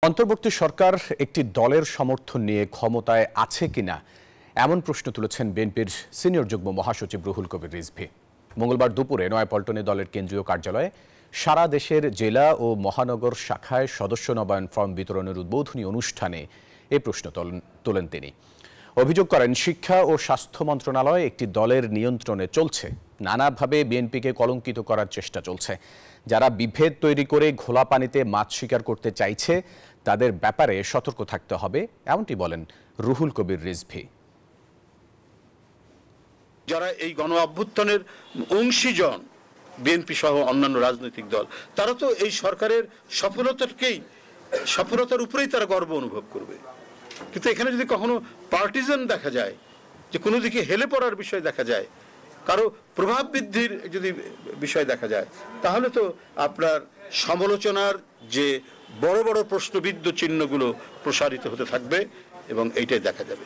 অন্তর্বর্তী সরকার একটি দলের সমর্থন নিয়ে ক্ষমতায় আছে কিনা এমন প্রশ্ন তুলেছেন বিএনপির সিনিয়র যুগ্ম মহাসচিব রুহুল কবির রিজভী। মঙ্গলবার দুপুরে নয়াপল্টনে দলের কেন্দ্রীয় কার্যালয়ে সারা দেশের জেলা ও মহানগর শাখায় সদস্য নবায়ন ফর্ম বিতরণের উদ্বোধনী অনুষ্ঠানে এই প্রশ্ন তোলেন তিনি। অভিযোগ করেন, শিক্ষা ও স্বাস্থ্য মন্ত্রণালয় একটি দলের নিয়ন্ত্রণে চলছে, নানাভাবে বিএনপিকে কলঙ্কিত করার চেষ্টা চলছে। যারা বিভেদ তৈরি করে ঘোলা পানিতে মাছ শিকার করতে চাইছে তাদের ব্যাপারে সতর্ক থাকতে হবে, এমনটি বলেন রুহুল কবির রিজভী। যারা এই গণ অভ্যুত্থানের অংশীজন বিএনপি সহ অন্যান্য রাজনৈতিক দল, তারা তো এই সরকারের সফলতার উপরেই তারা গর্ব অনুভব করবে। কিন্তু এখানে যদি কখনো পার্টিজান দেখা যায়, যে কোনো দিকে হেলে পড়ার বিষয় দেখা যায়, কারো প্রভাব বৃদ্ধির যদি বিষয় দেখা যায়, তাহলে তো আপনার সমালোচনার যে বড় বড় প্রশ্নবিদ্ধ চিহ্নগুলো প্রসারিত হতে থাকবে এবং এইটাই দেখা যাবে।